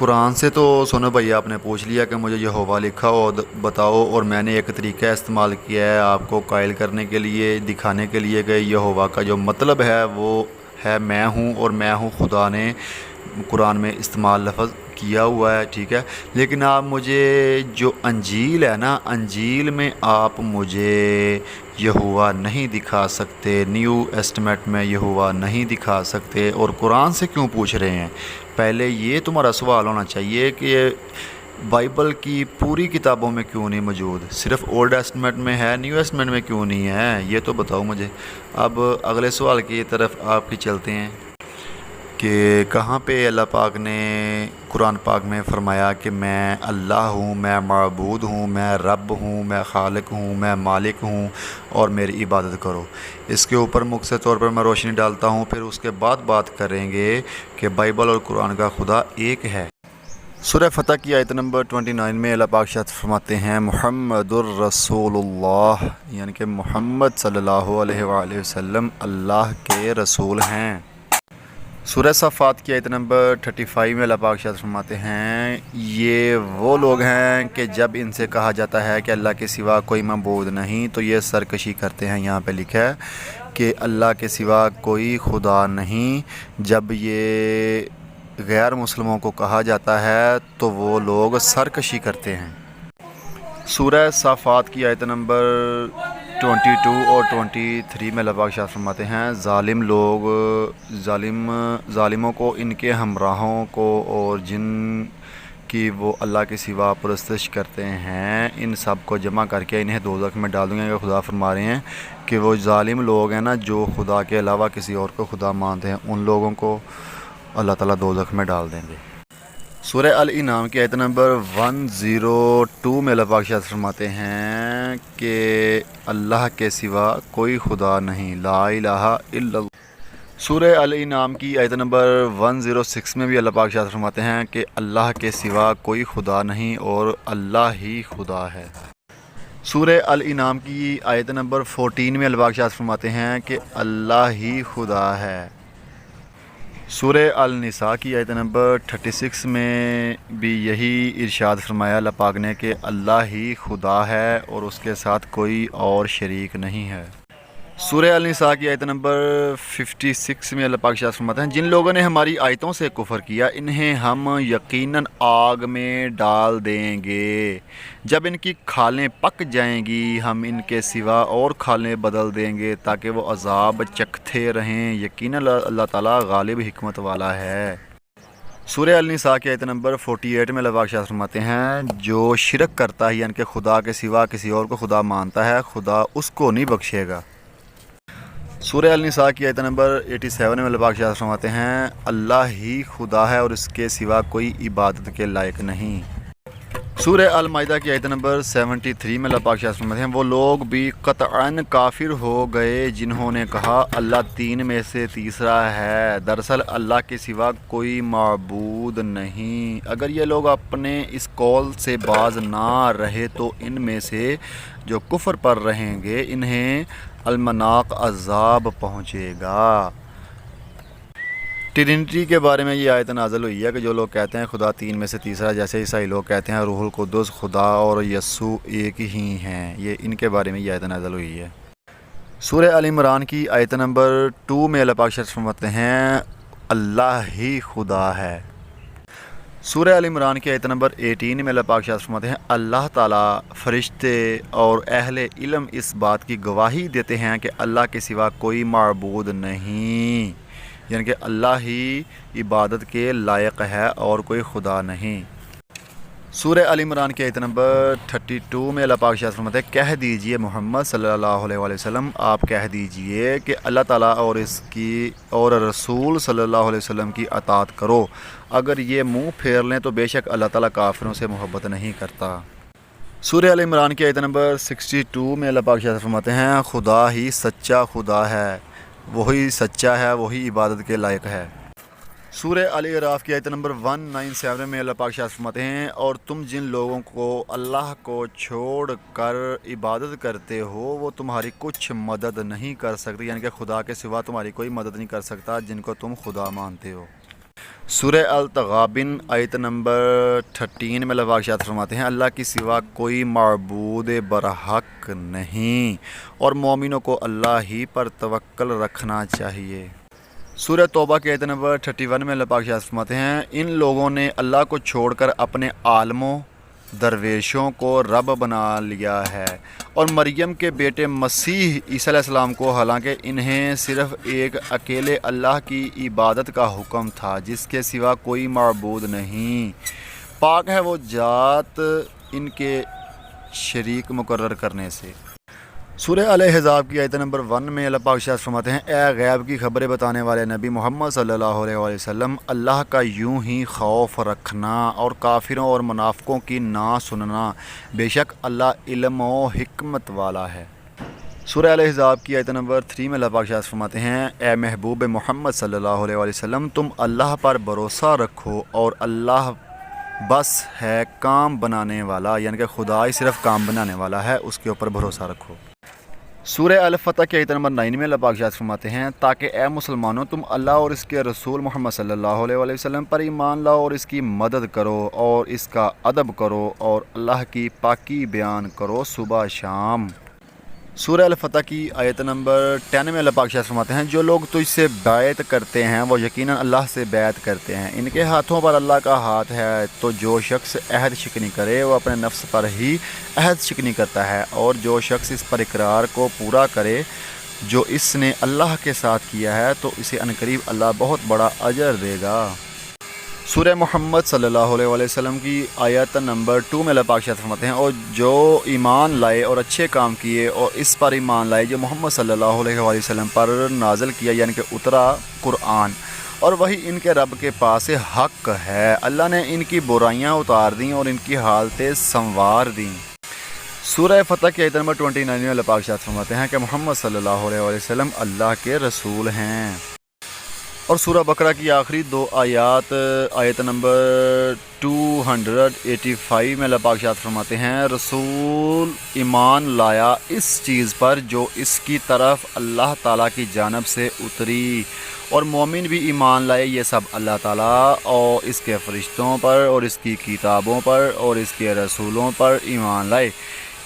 قرآن سے تو سنو بھائی آپ نے پوچھ لیا کہ مجھے یہوہ لکھا ہو بتاؤ، اور میں نے ایک طریقہ استعمال کیا ہے آپ کو قائل کرنے کے لیے، دکھانے کے لیے کہ یہوہ کا جو مطلب ہے وہ ہے میں ہوں، اور میں ہوں خدا نے قرآن میں استعمال لفظ کیا ہوا ہے، ٹھیک ہے۔ لیکن آپ مجھے جو انجیل ہے نا، انجیل میں آپ مجھے یہوہ نہیں دکھا سکتے، نیو ایسٹمیٹ میں یہوہ نہیں دکھا سکتے، اور قرآن سے کیوں پوچھ رہے ہیں؟ پہلے یہ تمہارا سوال ہونا چاہیے کہ بائبل کی پوری کتابوں میں کیوں نہیں موجود، صرف اولڈ ایسٹمیٹ میں ہے، نیو ایسٹمیٹ میں کیوں نہیں ہے، یہ تو بتاؤ مجھے۔ اب اگلے سوال کی طرف آپ کی چلتے ہیں کہ کہاں پہ اللہ پاک نے قرآن پاک میں فرمایا کہ میں اللہ ہوں، میں معبود ہوں، میں رب ہوں، میں خالق ہوں، میں مالک ہوں، اور میری عبادت کرو۔ اس کے اوپر مختصر طور پر میں روشنی ڈالتا ہوں، پھر اس کے بعد بات کریں گے کہ بائبل اور قرآن کا خدا ایک ہے۔ سورہ فتح کی آیت نمبر 29 میں اللہ پاک شاد فرماتے ہیں محمد الرسول اللہ، یعنی کہ محمد صلی اللہ علیہ وآلہ وسلم اللہ کے رسول ہیں۔ سورہ صفات کی آیت نمبر 35 میں اللہ پاک شاد فرماتے ہیں یہ وہ لوگ ہیں کہ جب ان سے کہا جاتا ہے کہ اللہ کے سوا کوئی معبود نہیں تو یہ سرکشی کرتے ہیں۔ یہاں پہ لکھا ہے کہ اللہ کے سوا کوئی خدا نہیں، جب یہ غیر مسلموں کو کہا جاتا ہے تو وہ لوگ سرکشی کرتے ہیں۔ سورہ صافات کی آیت نمبر 22 اور 23 میں اللہ پاک شاد فرماتے ہیں ظالم لوگ ظالموں کو، ان کے ہمراہوں کو اور جن کی وہ اللہ کے سوا پرستش کرتے ہیں، ان سب کو جمع کر کے انہیں دوزخ میں ڈال دوں گے۔ کہ خدا فرما رہے ہیں کہ وہ ظالم لوگ ہیں نا جو خدا کے علاوہ کسی اور کو خدا مانتے ہیں، ان لوگوں کو اللہ تعالیٰ دوزخ میں ڈال دیں گے۔ سورہ الانعام کی آیت نمبر 102 میں اللہ پاک شاد فرماتے ہیں کہ اللہ کے سوا کوئی خدا نہیں، لا الہ الا اللہ۔ سورہ الانعام کی آیت نمبر 106 میں بھی اللہ پاک شاد فرماتے ہیں کہ اللہ کے سوا کوئی خدا نہیں اور اللہ ہی خدا ہے۔ سورہ الانعام کی آیت نمبر 14 میں اللہ پاک شاد فرماتے ہیں کہ اللہ ہی خدا ہے۔ سورہ النساء کی آیت نمبر 36 میں بھی یہی ارشاد فرمایا اللہ پاک نے کہ اللہ ہی خدا ہے اور اس کے ساتھ کوئی اور شریک نہیں ہے۔ سورہ النساء کی آیت نمبر 56 میں اللہ پاک شاد فرماتے ہیں جن لوگوں نے ہماری آیتوں سے کفر کیا انہیں ہم یقیناً آگ میں ڈال دیں گے، جب ان کی کھالیں پک جائیں گی ہم ان کے سوا اور کھالیں بدل دیں گے تاکہ وہ عذاب چکھتے رہیں، یقیناً اللہ تعالیٰ غالب حکمت والا ہے۔ سورہ النساء کی آیت نمبر 48 میں اللہ پاک شاد فرماتے ہیں جو شرک کرتا ہے یعنی کہ خدا کے سوا کسی اور کو خدا مانتا ہے خدا اس کو نہیں بخشے گا۔ سورہ النساء کی آیت نمبر 87 میں اللہ پاک شاد فرماتے ہیں اللہ ہی خدا ہے اور اس کے سوا کوئی عبادت کے لائق نہیں۔ سورہ المائدہ کی آیت نمبر 73 میں اللہ پاک شاد فرماتے ہیں وہ لوگ بھی قطعاً کافر ہو گئے جنہوں نے کہا اللہ تین میں سے تیسرا ہے، دراصل اللہ کے سوا کوئی معبود نہیں۔ اگر یہ لوگ اپنے اس قول سے باز نہ رہے تو ان میں سے جو کفر پر رہیں گے انہیں المناق عذاب پہنچے گا۔ ٹرینٹی کے بارے میں یہ آیت نازل ہوئی ہے کہ جو لوگ کہتے ہیں خدا تین میں سے تیسرا، جیسے عیسائی لوگ کہتے ہیں روح القدس خدا اور یسوع ایک ہی ہیں، یہ ان کے بارے میں یہ آیت نازل ہوئی ہے۔ سورہ ال عمران کی آیت نمبر 2 میں اللہ پاک شاد فرماتے ہیں اللہ ہی خدا ہے۔ سورہ ال عمران کی آیت نمبر 18 میں اللہ پاک شاد فرماتے ہیں اللہ تعالیٰ، فرشتے اور اہل علم اس بات کی گواہی دیتے ہیں کہ اللہ کے سوا کوئی معبود نہیں، یعنی کہ اللہ ہی عبادت کے لائق ہے اور کوئی خدا نہیں۔ سورہ ال عمران کی آیت نمبر 32 میں اللہ پاک شاد فرماتے ہیں کہہ دیجئے محمد صلی اللہ علیہ وآلہ وسلم، آپ کہہ دیجئے کہ اللہ تعالیٰ اور اس کی اور رسول صلی اللہ علیہ وسلم کی اطاعت کرو، اگر یہ منہ پھیر لیں تو بے شک اللہ تعالیٰ کافروں سے محبت نہیں کرتا۔ سورہ ال عمران کی آیت نمبر 62 میں اللہ پاک شاد فرماتے ہیں خدا ہی سچا خدا ہے، وہی سچا ہے، وہی عبادت کے لائق ہے۔ سورہ الاعراف کی آیت نمبر 197 میں اللہ پاک شاد فرماتے ہیں اور تم جن لوگوں کو اللہ کو چھوڑ کر عبادت کرتے ہو وہ تمہاری کچھ مدد نہیں کر سکتے، یعنی کہ خدا کے سوا تمہاری کوئی مدد نہیں کر سکتا جن کو تم خدا مانتے ہو۔ سورہ التغابن آیت نمبر 13 میں اللہ پاک ارشاد فرماتے ہیں اللہ کی سوا کوئی معبود برحق نہیں اور مومنوں کو اللہ ہی پر توکل رکھنا چاہیے۔ سورہ توبہ کے آیت نمبر 31 میں اللہ پاک ارشاد فرماتے ہیں ان لوگوں نے اللہ کو چھوڑ کر اپنے عالموں درویشوں کو رب بنا لیا ہے اور مریم کے بیٹے مسیح عیسیٰ علیہ السلام کو، حالانکہ انہیں صرف ایک اکیلے اللہ کی عبادت کا حکم تھا جس کے سوا کوئی معبود نہیں، پاک ہے وہ ذات ان کے شریک مقرر کرنے سے۔ سورہ الاحزاب کی آیت نمبر 1 میں اللہ پاک ارشاد فرماتے ہیں اے غیب کی خبریں بتانے والے نبی محمد صلی اللہ علیہ وآلہ وسلم اللہ کا یوں ہی خوف رکھنا اور کافروں اور منافقوں کی نہ سننا، بے شک اللہ علم و حکمت والا ہے۔ سورہ الاحزاب کی آیت نمبر 3 میں اللہ پاک ارشاد فرماتے ہیں اے محبوب محمد صلی اللہ علیہ وآلہ وسلم تم اللہ پر بھروسہ رکھو اور اللہ بس ہے کام بنانے والا، یعنی کہ خدا ہی صرف کام بنانے والا ہے، اس کے اوپر بھروسہ رکھو۔ سورہ الفتح کی آیت نمبر 9 میں اللہ پاک ارشاد فرماتے ہیں تاکہ اے مسلمانوں تم اللہ اور اس کے رسول محمد صلی اللہ علیہ وآلہ وسلم پر ایمان لاؤ اور اس کی مدد کرو اور اس کا ادب کرو اور اللہ کی پاکی بیان کرو صبح شام۔ سورہ الفتح کی آیت نمبر 10 میں اللہ پاک ارشاد فرماتے ہیں جو لوگ تجھ سے بیعت کرتے ہیں وہ یقیناً اللہ سے بیعت کرتے ہیں، ان کے ہاتھوں پر اللہ کا ہاتھ ہے، تو جو شخص عہد شکنی کرے وہ اپنے نفس پر ہی عہد شکنی کرتا ہے اور جو شخص اس پر اقرار کو پورا کرے جو اس نے اللہ کے ساتھ کیا ہے تو اسے عنقریب اللہ بہت بڑا اجر دے گا۔ سورہ محمد صلی اللہ علیہ وآلہ وسلم کی آیت نمبر 2 میں اللہ پاک ارشاد فرماتے ہیں اور جو ایمان لائے اور اچھے کام کیے اور اس پر ایمان لائے جو محمد صلی اللہ علیہ وآلہ وسلم پر نازل کیا، یعنی کہ اترا قرآن، اور وہی ان کے رب کے پاس حق ہے، اللہ نے ان کی برائیاں اتار دیں اور ان کی حالتیں سنوار دیں۔ سورہ فتح کی آیت نمبر 29 میں اللہ پاک ارشاد فرماتے ہیں کہ محمد صلی اللہ علیہ وآلہ وسلم اللہ کے رسول ہیں۔ اور سورہ بقرہ کی آخری 2 آیات آیت نمبر 285 میں اللہ پاک ارشاد فرماتے ہیں رسول ایمان لایا اس چیز پر جو اس کی طرف اللہ تعالیٰ کی جانب سے اتری اور مومن بھی ایمان لائے، یہ سب اللہ تعالیٰ اور اس کے فرشتوں پر اور اس کی کتابوں پر اور اس کے رسولوں پر ایمان لائے،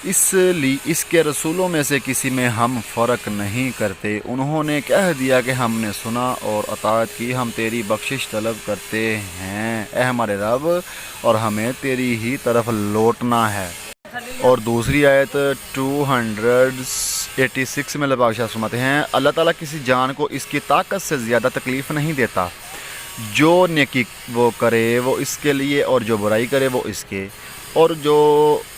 اس کے رسولوں میں سے کسی میں ہم فرق نہیں کرتے، انہوں نے کہہ دیا کہ ہم نے سنا اور اطاعت کی، ہم تیری بخشش طلب کرتے ہیں اے ہمارے رب اور ہمیں تیری ہی طرف لوٹنا ہے۔ اور دوسری آیت 286 میں اللہ پاک ارشاد فرماتے ہیں اللہ تعالیٰ کسی جان کو اس کی طاقت سے زیادہ تکلیف نہیں دیتا، جو نیکی وہ کرے وہ اس کے لیے اور جو برائی کرے وہ اس کے اور جو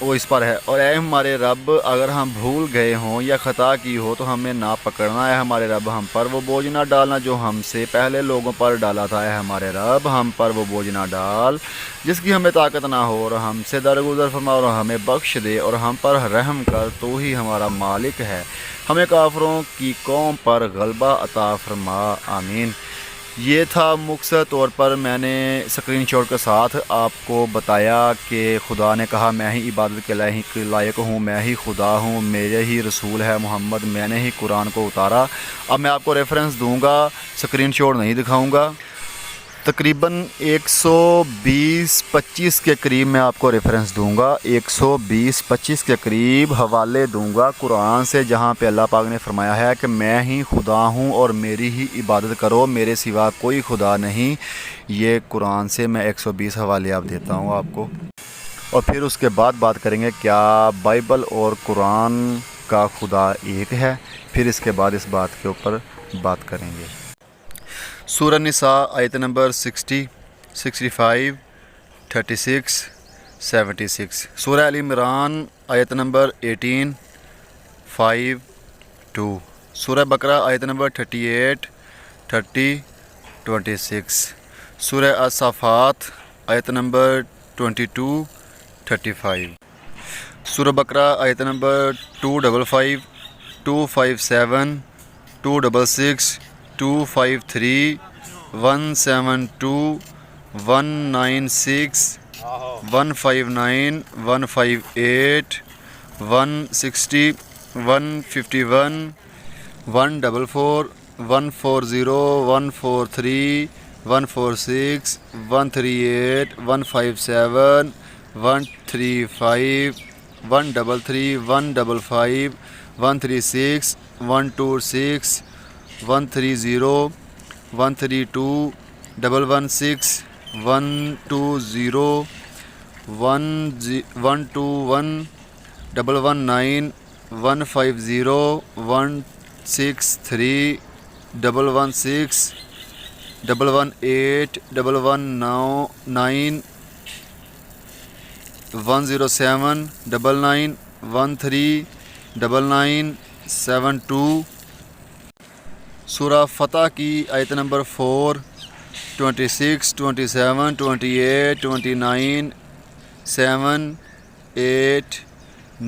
وہ اس پر ہے، اور اے ہمارے رب اگر ہم بھول گئے ہوں یا خطا کی ہو تو ہمیں نہ پکڑنا، اے ہمارے رب ہم پر وہ بوجھ نہ ڈالنا جو ہم سے پہلے لوگوں پر ڈالا تھا، اے ہمارے رب ہم پر وہ بوجھ نہ ڈال جس کی ہمیں طاقت نہ ہو، اور ہم سے درگزر فرما اور ہمیں بخش دے اور ہم پر رحم کر، تو ہی ہمارا مالک ہے، ہمیں کافروں کی قوم پر غلبہ عطا فرما، آمین۔ یہ تھا مختصر طور پر میں نے اسکرین شاٹ کے ساتھ آپ کو بتایا کہ خدا نے کہا میں ہی عبادت کے لائق ہوں، میں ہی خدا ہوں، میرے ہی رسول ہے محمد، میں نے ہی قرآن کو اتارا۔ اب میں آپ کو ریفرنس دوں گا، اسکرین شاٹ نہیں دکھاؤں گا، تقریباً 120-25 کے قریب میں آپ کو ریفرنس دوں گا، 120-25 کے قریب حوالے دوں گا قرآن سے، جہاں پہ اللہ پاک نے فرمایا ہے کہ میں ہی خدا ہوں اور میری ہی عبادت کرو، میرے سوا کوئی خدا نہیں۔ یہ قرآن سے میں 120 حوالے آپ دیتا ہوں آپ کو، اور پھر اس کے بعد بات کریں گے کیا بائبل اور قرآن کا خدا ایک ہے، پھر اس کے بعد اس بات کے اوپر بات کریں گے۔ سورہ نساء آیت نمبر 60، 65، 36، 76۔ سورہ ال عمران آیت نمبر 18، 5، 2۔ سورہ بقرہ آیت نمبر 38، 30، 26۔ سورہ الصافات آیت نمبر 22، 35۔ سورہ بقرہ آیت نمبر 255، 257، 266، 253، 172، 196، 159، 158، 160، 151، 144، 140، 143، 146 138 157 135 133 155 136 126 130 132 116 120 121 119 150 163 116 118 119 107 99 13 99 72 سورہ فتح کی آیت نمبر 4 26 27 28 29 7 8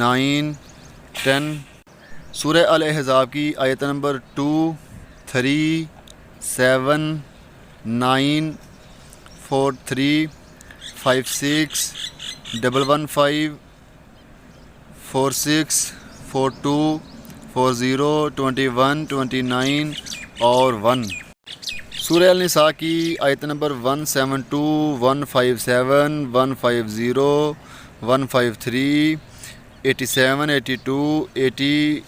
9 10 سورہ الاحزاب کی آیت نمبر 2 3 7 9 4 3 5 6 115 4 6 4 2 40 21 29 اور 1 سورہ النساء کی آیت نمبر 172 157 150 153 87 82 80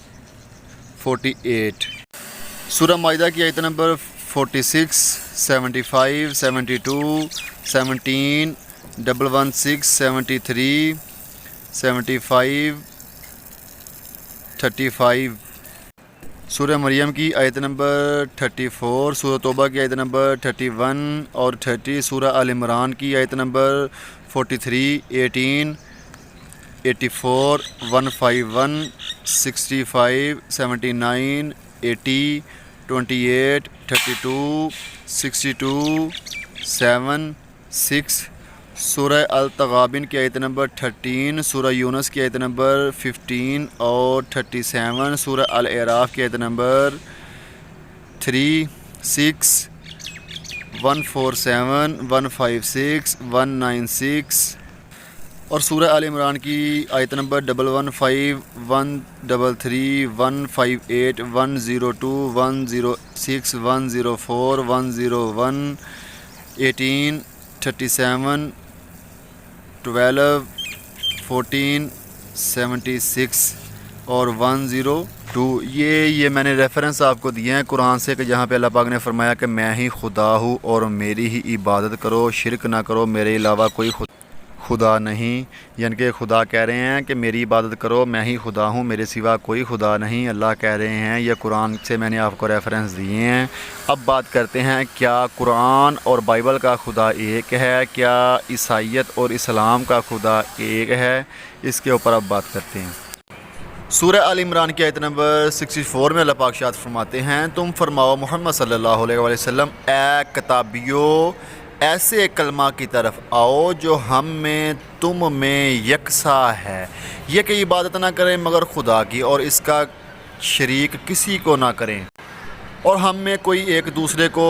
48 سورہ مائدہ کی آیت نمبر 46 75 72 17 116 73 75 35 سورہ مریم کی آیت نمبر 34 سورہ توبہ کی آیت نمبر 31 اور 30 سورہ آل عمران کی آیت نمبر 43 18 84 151 65 79 80 28 32 62 7 6 سورہ التغابن کی آیت نمبر 13 سورہ یونس کی آیت نمبر 15 اور 37 سورہ الاعراف کی آیت نمبر 3 6 147 156 196 اور سورہ آل عمران کی آیت نمبر 115 133 158 102 106 104 101 18 37 12 14 76 اور 102 یہ میں نے ریفرنس آپ کو دیے ہیں قرآن سے کہ جہاں پہ اللہ پاک نے فرمایا کہ میں ہی خدا ہوں اور میری ہی عبادت کرو، شرک نہ کرو، میرے علاوہ کوئی خدا نہیں، یعنی کہ خدا کہہ رہے ہیں کہ میری عبادت کرو، میں ہی خدا ہوں، میرے سوا کوئی خدا نہیں، اللہ کہہ رہے ہیں۔ یہ قرآن سے میں نے آپ کو ریفرنس دیے ہیں۔ اب بات کرتے ہیں کیا قرآن اور بائبل کا خدا ایک ہے، کیا عیسائیت اور اسلام کا خدا ایک ہے، اس کے اوپر اب بات کرتے ہیں۔ سورہ آل عمران کی آیت نمبر 64 میں اللہ پاک ارشاد فرماتے ہیں، تم فرماؤ محمد صلی اللہ علیہ وسلم، اے کتابیو ایسے کلمہ کی طرف آؤ جو ہم میں تم میں یکساں ہے، یہ کہ عبادت نہ کریں مگر خدا کی اور اس کا شریک کسی کو نہ کریں، اور ہم میں کوئی ایک دوسرے کو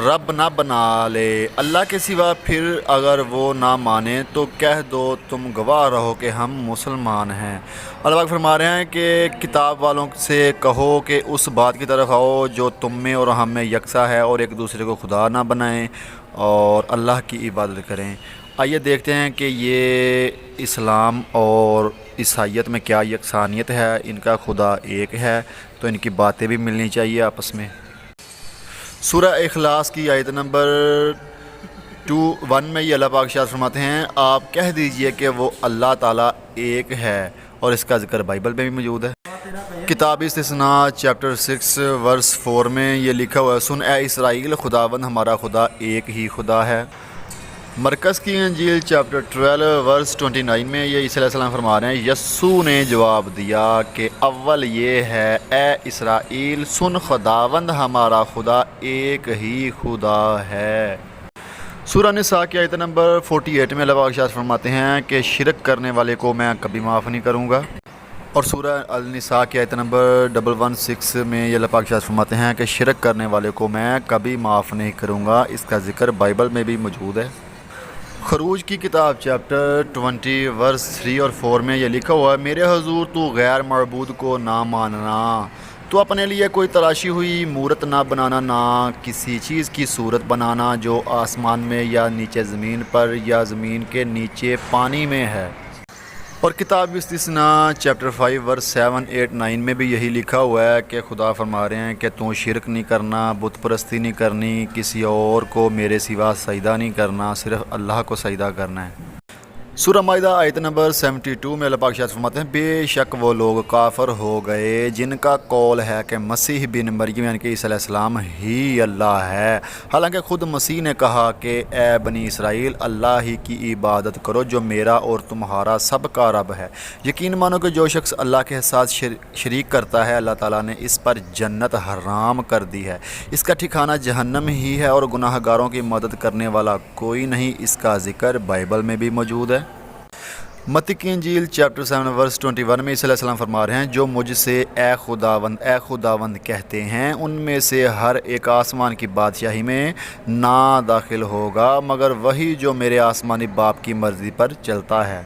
رب نہ بنا لے اللہ کے سوا، پھر اگر وہ نہ مانے تو کہہ دو تم گواہ رہو کہ ہم مسلمان ہیں۔ اللہ پاک فرما رہے ہیں کہ کتاب والوں سے کہو کہ اس بات کی طرف آؤ جو تم میں اور ہم میں یکساں ہے، اور ایک دوسرے کو خدا نہ بنائیں اور اللہ کی عبادت کریں۔ آئیے دیکھتے ہیں کہ یہ اسلام اور عیسائیت میں کیا یکسانیت ہے، ان کا خدا ایک ہے تو ان کی باتیں بھی ملنی چاہیے آپس میں۔ سورہ اخلاص کی آیت نمبر 1 میں یہ اللہ پاک ارشاد فرماتے ہیں، آپ کہہ دیجئے کہ وہ اللہ تعالیٰ ایک ہے، اور اس کا ذکر بائبل میں بھی موجود ہے۔ کتاب استثناء چیپٹر 6 ورس 4 میں یہ لکھا ہوا ہے، سن اے اسرائیل، خداوند ہمارا خدا ایک ہی خدا ہے۔ مرکز کی انجیل چیپٹر 12 ورس 29 میں یہ عیسیٰ علیہ السلام فرما رہے ہیں، یسوع نے جواب دیا کہ اول یہ ہے، اے اسرائیل سن، خداوند ہمارا خدا ایک ہی خدا ہے۔ سورہ نساء کی آیت نمبر 48 میں اللہ پاک ارشاد فرماتے ہیں کہ شرک کرنے والے کو میں کبھی معاف نہیں کروں گا، اور سورہ النساء کی آیت نمبر 116 میں یہ اللہ پاک ارشاد فرماتے ہیں کہ شرک کرنے والے کو میں کبھی معاف نہیں کروں گا، اس کا ذکر بائبل میں بھی موجود ہے۔ خروج کی کتاب چیپٹر 20 ورس 3 اور 4 میں یہ لکھا ہوا ہے، میرے حضور تو غیر معبود کو نہ ماننا، تو اپنے لیے کوئی تراشی ہوئی مورت نہ بنانا، نہ کسی چیز کی صورت بنانا جو آسمان میں یا نیچے زمین پر یا زمین کے نیچے پانی میں ہے۔ اور کتاب استثناء چیپٹر 5 ورس 7 8 9 میں بھی یہی لکھا ہوا ہے کہ خدا فرما رہے ہیں کہ تو شرک نہیں کرنا، بت پرستی نہیں کرنی، کسی اور کو میرے سوا سجدہ نہیں کرنا، صرف اللہ کو سجدہ کرنا ہے۔ سورہ مائدہ آیت نمبر 72 میں اللہ پاک ارشاد فرماتے ہیں، بے شک وہ لوگ کافر ہو گئے جن کا قول ہے کہ مسیح بن مریم یعنی کہ عیسیٰ علیہ السلام ہی اللہ ہے، حالانکہ خود مسیح نے کہا کہ اے بنی اسرائیل اللہ ہی کی عبادت کرو جو میرا اور تمہارا سب کا رب ہے۔ یقین مانو کہ جو شخص اللہ کے ساتھ شریک کرتا ہے اللہ تعالیٰ نے اس پر جنت حرام کر دی ہے، اس کا ٹھکانہ جہنم ہی ہے، اور گناہ گاروں کی مدد کرنے والا کوئی نہیں۔ اس کا ذکر بائبل میں بھی موجود ہے۔ متی کی انجیل چیپٹر 7 ورس 21 میں عیسیٰ علیہ السلام فرما رہے ہیں، جو مجھ سے اے خداوند کہتے ہیں ان میں سے ہر ایک آسمان کی بادشاہی میں نہ داخل ہوگا مگر وہی جو میرے آسمانی باپ کی مرضی پر چلتا ہے۔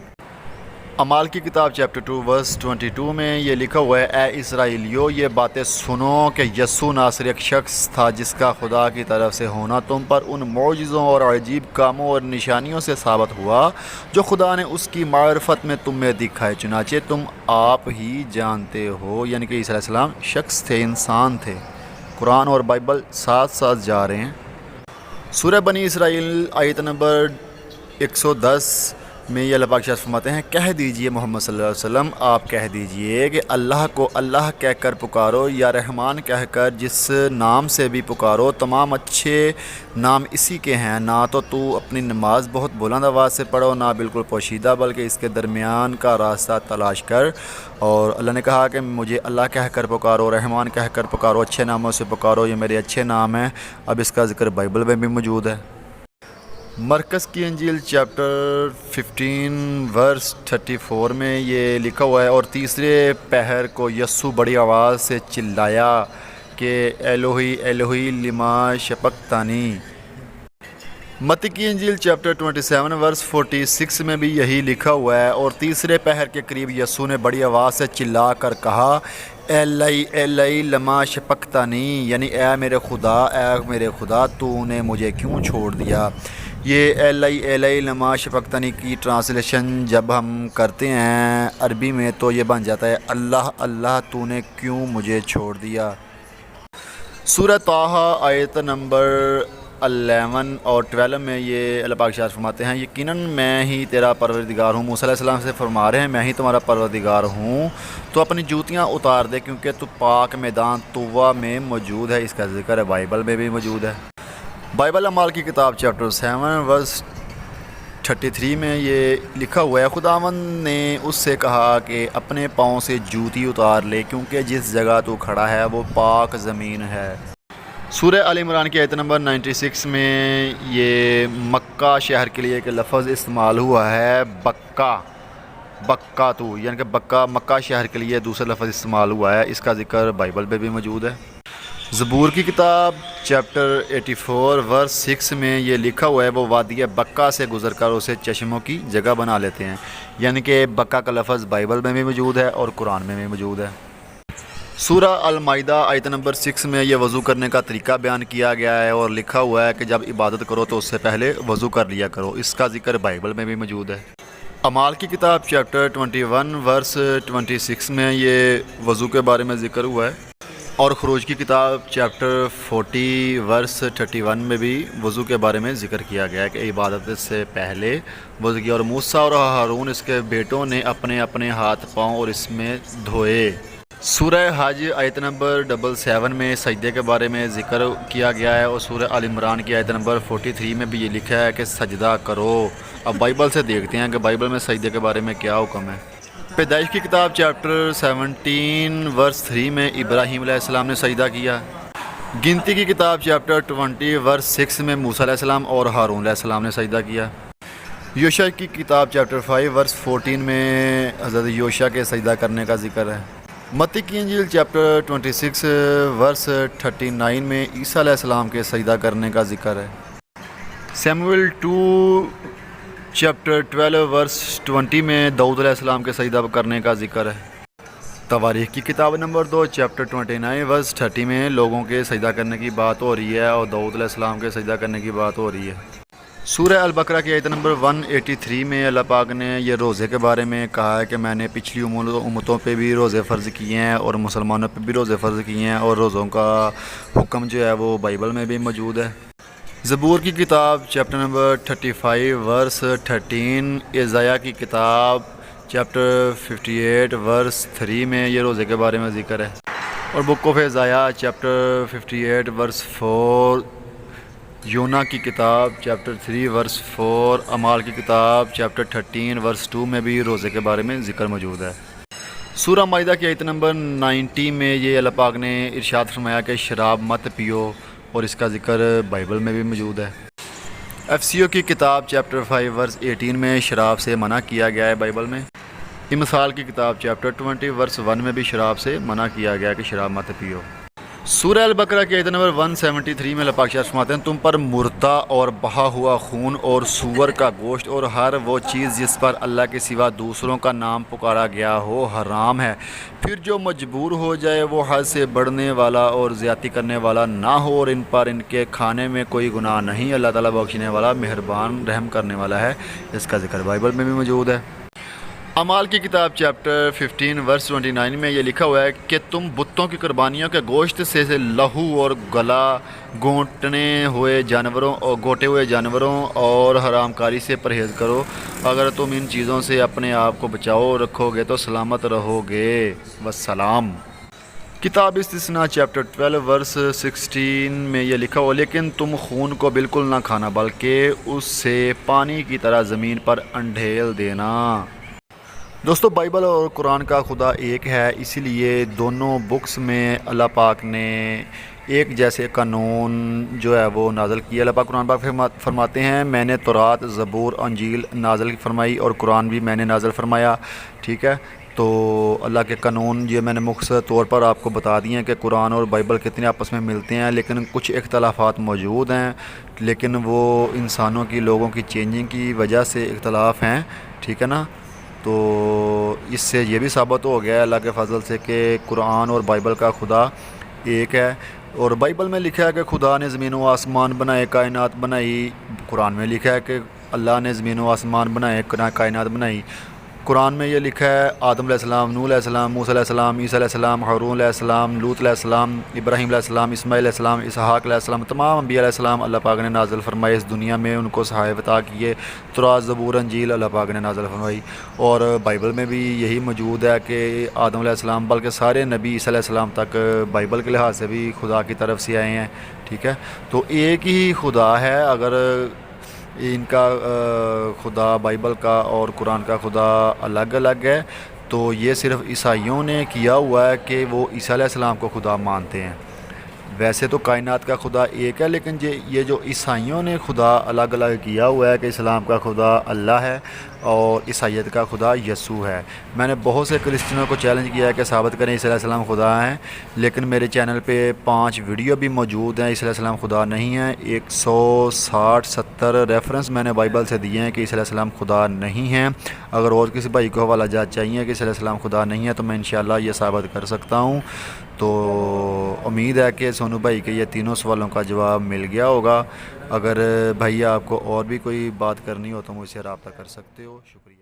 اعمال کی کتاب چیپٹر 2 ورس 22 میں یہ لکھا ہوا ہے، اے اسرائیلیو یہ باتیں سنو کہ یسوع ناصری ایک شخص تھا جس کا خدا کی طرف سے ہونا تم پر ان معجزوں اور عجیب کاموں اور نشانیوں سے ثابت ہوا جو خدا نے اس کی معرفت میں تم میں دکھائے، چنانچہ تم آپ ہی جانتے ہو۔ یعنی کہ عیسیٰ علیہ السلام شخص تھے، انسان تھے۔ قرآن اور بائبل ساتھ ساتھ جا رہے ہیں۔ سورہ بنی اسرائیل آیت نمبر 110 میں یہ اللہ پاک ارشاد فرماتے ہیں، کہہ دیجئے محمد صلی اللہ علیہ وسلم آپ کہہ دیجئے کہ اللہ کو اللہ کہہ کر پکارو یا رحمان کہہ کر جس نام سے بھی پکارو، تمام اچھے نام اسی کے ہیں۔ نہ تو اپنی نماز بہت بلند آواز سے پڑھو، نہ بالکل پوشیدہ، بلکہ اس کے درمیان کا راستہ تلاش کر۔ اور اللہ نے کہا کہ مجھے اللہ کہہ کر پکارو، رحمان کہہ کر پکارو، اچھے ناموں سے پکارو، یہ میرے اچھے نام ہیں۔ اب اس کا ذکر بائبل میں بھی موجود ہے۔ مرکز کی انجیل چیپٹر 15 ورس 34 میں یہ لکھا ہوا ہے، اور تیسرے پہر کو یسوع بڑی آواز سے چلایا کہ الوہی الوہی لما شبقتنی۔ متی کی انجیل چیپٹر 27 ورس 46 میں بھی یہی لکھا ہوا ہے، اور تیسرے پہر کے قریب یسوع نے بڑی آواز سے چلا کر کہا، الی الی لما شبقتنی، یعنی اے میرے خدا تو نے مجھے کیوں چھوڑ دیا۔ یہ الی الی لما شبقتنی کی ٹرانسلیشن جب ہم کرتے ہیں عربی میں تو یہ بن جاتا ہے اللہ اللہ تو نے کیوں مجھے چھوڑ دیا۔ سورہ طٰہٰ آیت نمبر 11 اور 12 میں یہ اللہ پاک ارشاد فرماتے ہیں، یقیناً میں ہی تیرا پروردگار ہوں۔ موسیٰ علیہ السلام سے فرما رہے ہیں میں ہی تمہارا پروردگار ہوں، تو اپنی جوتیاں اتار دے کیونکہ تو پاک میدان طویٰ میں موجود ہے۔ اس کا ذکر بائبل میں بھی موجود ہے۔ بائبل اعمال کی کتاب چیپٹر 7 ورس 33 میں یہ لکھا ہوا ہے، خداوند نے اس سے کہا کہ اپنے پاؤں سے جوتی اتار لے کیونکہ جس جگہ تو کھڑا ہے وہ پاک زمین ہے۔ سورہ آل عمران کی آیت نمبر 96 میں یہ مکہ شہر کے لیے ایک لفظ استعمال ہوا ہے، بکہ تو، یعنی کہ مکہ شہر کے لیے دوسرا لفظ استعمال ہوا ہے۔ اس کا ذکر بائبل میں بھی موجود ہے۔ زبور کی کتاب چیپٹر 84 ورس 6 میں یہ لکھا ہوا ہے، وہ وادی بکہ سے گزر کر اسے چشموں کی جگہ بنا لیتے ہیں۔ یعنی کہ بکہ کا لفظ بائبل میں بھی موجود ہے اور قرآن میں بھی موجود ہے۔ سورہ المائدہ آیت نمبر 6 میں یہ وضو کرنے کا طریقہ بیان کیا گیا ہے، اور لکھا ہوا ہے کہ جب عبادت کرو تو اس سے پہلے وضو کر لیا کرو۔ اس کا ذکر بائبل میں بھی موجود ہے۔ اعمال کی کتاب چیپٹر 21 ورس 26 میں یہ وضو کے بارے میں ذکر ہوا ہے، اور خروج کی کتاب چیپٹر 40 ورس 31 میں بھی وضو کے بارے میں ذکر کیا گیا ہے کہ عبادت سے پہلے وضو کیا، اور موسیٰ اور ہارون اس کے بیٹوں نے اپنے اپنے ہاتھ پاؤں اور اس میں دھوئے۔ سورہ حج آیت نمبر 77 میں سجدے کے بارے میں ذکر کیا گیا ہے، اور سورہ آل عمران کی آیت نمبر 43 میں بھی یہ لکھا ہے کہ سجدہ کرو۔ اب بائبل سے دیکھتے ہیں کہ بائبل میں سجدے کے بارے میں کیا حکم ہے۔ پیدائش کی کتاب چیپٹر 17 ورس 3 میں ابراہیم علیہ السلام نے سجدہ کیا۔ گنتی کی کتاب چیپٹر 20 ورس 6 میں موسیٰ علیہ السلام اور ہارون علیہ السلام نے سجدہ کیا۔ یوشع کی کتاب چیپٹر 5 ورس 14 میں حضرت یوشع کے سجدہ کرنے کا ذکر ہے۔ متی کی انجیل چیپٹر 26 ورس 39 میں عیسیٰ علیہ السلام کے سجدہ کرنے کا ذکر ہے۔ سیموئیل 2 چیپٹر 12 ورس 20 میں داؤد علیہ السلام کے سجدہ کرنے کا ذکر ہے۔ تواریخ کی کتاب نمبر 2 چیپٹر 29 ورس 30 میں لوگوں کے سجدہ کرنے کی بات ہو رہی ہے اور داؤد علیہ السلام کے سجدہ کرنے کی بات ہو رہی ہے۔ سورہ البقرہ کی آیت نمبر 183 میں اللہ پاک نے یہ روزے کے بارے میں کہا ہے کہ میں نے پچھلی امتوں پہ بھی روزے فرض کیے ہیں اور مسلمانوں پہ بھی روزے فرض کیے ہیں، اور روزوں کا حکم جو ہے وہ بائبل میں بھی موجود ہے۔ زبور کی کتاب چیپٹر نمبر 35 ورس 13، ارمیا کی کتاب چیپٹر 58 ورس 3 میں یہ روزے کے بارے میں ذکر ہے، اور بک آف ارمیا چیپٹر 58 ورس 4، یونا کی کتاب چیپٹر 3 ورس 4، اعمال کی کتاب چیپٹر 13 ورس 2 میں بھی روزے کے بارے میں ذکر موجود ہے۔ سورہ مائدہ کی آیت نمبر 90 میں یہ اللہ پاک نے ارشاد فرمایا کہ شراب مت پیو، اور اس کا ذکر بائبل میں بھی موجود ہے۔ ایف سی او کی کتاب چیپٹر 5 ورس 18 میں شراب سے منع کیا گیا ہے بائبل میں۔ امثال کی کتاب چیپٹر 20 ورس 1 میں بھی شراب سے منع کیا گیا ہے کہ شراب مت پیو۔ سورہ البقرہ کی آیت نمبر 173 میں اللہ پاک ارشاد فرماتے ہیں تم پر مردہ اور بہا ہوا خون اور سور کا گوشت اور ہر وہ چیز جس پر اللہ کے سوا دوسروں کا نام پکارا گیا ہو حرام ہے، پھر جو مجبور ہو جائے وہ حد سے بڑھنے والا اور زیادتی کرنے والا نہ ہو، اور ان پر ان کے کھانے میں کوئی گناہ نہیں، اللہ تعالیٰ بخشنے والا مہربان رحم کرنے والا ہے۔ اس کا ذکر بائبل میں بھی موجود ہے۔ اعمال کی کتاب چیپٹر 15 ورس 29 میں یہ لکھا ہوا ہے کہ تم بتوں کی قربانیوں کے گوشت سے لہو اور گلا گھونٹے ہوئے جانوروں اور حرام کاری سے پرہیز کرو، اگر تم ان چیزوں سے اپنے آپ کو بچاؤ رکھو گے تو سلامت رہو گے، والسلام۔ کتاب استثناء چیپٹر 12 ورس 16 میں یہ لکھا ہوا لیکن تم خون کو بالکل نہ کھانا بلکہ اس سے پانی کی طرح زمین پر انڈھیل دینا۔ دوستو، بائبل اور قرآن کا خدا ایک ہے، اسی لیے دونوں بکس میں اللہ پاک نے ایک جیسے قانون جو ہے وہ نازل کیا۔ اللہ پاک قرآن پاک فرماتے ہیں میں نے تورات، زبور، انجیل نازل فرمائی اور قرآن بھی میں نے نازل فرمایا، ٹھیک ہے۔ تو اللہ کے قانون یہ میں نے مختصر طور پر آپ کو بتا دیے ہیں کہ قرآن اور بائبل کتنے آپس میں ملتے ہیں، لیکن کچھ اختلافات موجود ہیں، لیکن وہ انسانوں کی، لوگوں کی چینجنگ کی وجہ سے اختلاف ہیں، ٹھیک ہے نا۔ تو اس سے یہ بھی ثابت ہو گیا ہے اللہ کے فضل سے کہ قرآن اور بائبل کا خدا ایک ہے، اور بائبل میں لکھا ہے کہ خدا نے زمین و آسمان بنائے، کائنات بنائی۔ قرآن میں لکھا ہے کہ اللہ نے زمین و آسمان بنائے، کائنات بنائی۔ قرآن میں یہ لکھا ہے آدم علیہ السلام، نوح علیہ السلام، موسیٰ علیہ السلام، عیسیٰ علیہ السلام، ہارون علیہ السلام، لوط علیہ السلام، ابراہیم علیہ السلام، اسماعیل علیہ السلام، اسحاق علیہ السلام، تمام انبیاء علیہ السلام اللہ پاک نے نازل فرمائے اس دنیا میں، ان کو صحائف عطا کیے۔ تورات، زبور، انجیل اللہ پاک نے نازل فرمائی، اور بائبل میں بھی یہی موجود ہے کہ آدم علیہ السلام بلکہ سارے نبی عیسیٰ علیہ السلام تک بائبل کے لحاظ سے بھی خدا کی طرف سے آئے ہیں، ٹھیک ہے۔ تو ایک ہی خدا ہے، اگر ان کا خدا بائبل کا اور قرآن کا خدا الگ الگ ہے تو یہ صرف عیسائیوں نے کیا ہوا ہے کہ وہ عیسیٰ علیہ السلام کو خدا مانتے ہیں۔ ویسے تو کائنات کا خدا ایک ہے، لیکن یہ جو عیسائیوں نے خدا الگ الگ کیا ہوا ہے کہ اسلام کا خدا اللہ ہے اور عیسائیت کا خدا یسوع ہے۔ میں نے بہت سے کرسچنوں کو چیلنج کیا ہے کہ ثابت کریں عیسیٰ علیہ السلام خدا ہیں، لیکن میرے چینل پہ 5 ویڈیو بھی موجود ہیں عیسیٰ علیہ السلام خدا نہیں ہیں۔ 160-70 ریفرنس میں نے بائبل سے دیے ہیں کہ عیسیٰ علیہ السلام خدا نہیں ہیں۔ اگر اور کسی بھائی کو حوالہ جات چاہیے کہ عیسیٰ علیہ السلام خدا نہیں ہے تو میں انشاءاللہ یہ ثابت کر سکتا ہوں۔ تو امید ہے کہ سونو بھائی کے یہ تینوں سوالوں کا جواب مل گیا ہوگا۔ اگر بھائی آپ کو اور بھی کوئی بات کرنی ہو تو مجھ سے رابطہ کر سکتے ہو۔ شکریہ۔